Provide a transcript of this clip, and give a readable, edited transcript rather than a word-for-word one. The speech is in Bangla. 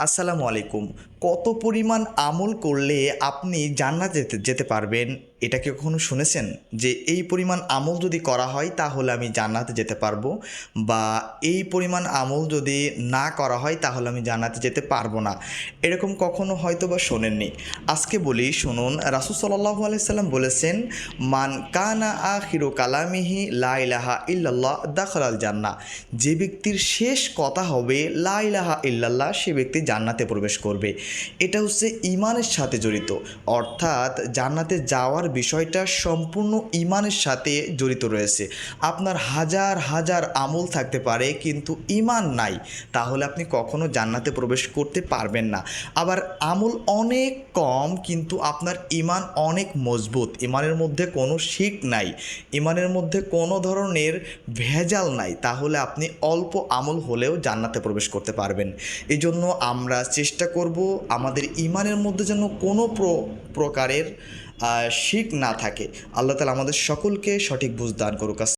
আসসালামু আলাইকুম। কত পরিমাণ আমল করলে আপনি জান্নাতে যেতে পারবেন, এটা কি কখনো শুনেছেন? যে এই পরিমাণ আমল যদি করা হয় তাহলে আমি জান্নাতে যেতে পারবো, বা এই পরিমাণ আমল যদি না করা হয় তাহলে আমি জান্নাতে যেতে পারবো না। এরকম কখনো হয়তো বা শোনেননি। আজকে বলি, শুনুন। রাসূল সাল্লাল্লাহু আলাইহি সাল্লাম বলেছেন, মান কানা আখিরু কালামিহি লা ইলাহা ইল্লাল্লাহ দাখালাল জান্নাহ। যে ব্যক্তির শেষ কথা হবে লা ইলাহা ইল্লাল্লাহ, সে ব্যক্তি জান্নাতে প্রবেশ করবে। এটা হচ্ছে ঈমানের সাথে জড়িত, অর্থাৎ জান্নাতে যাওয়ার বিষয়টা সম্পূর্ণ ঈমানের সাথে জড়িত রয়েছে। আপনার হাজার হাজার আমল থাকতে পারে, কিন্তু ঈমান নাই, তাহলে আপনি কখনো জান্নাতে প্রবেশ করতে পারবেন না। আবার আমল অনেক কম কিন্তু আপনার ঈমান অনেক মজবুত, ঈমানের মধ্যে কোনো শিরক নাই, ঈমানের মধ্যে কোনো ধরনের ভেজাল নাই, তাহলে আপনি অল্প আমল হলেও জান্নাতে প্রবেশ করতে পারবেন। এই জন্য আমরা চেষ্টা করব আমাদের ঈমানের মধ্যে যেন কোনো প্রকারের শিরক না থাকে। আল্লাহ তাআলা আমাদের সকলকে সঠিক বুঝ দান করুক।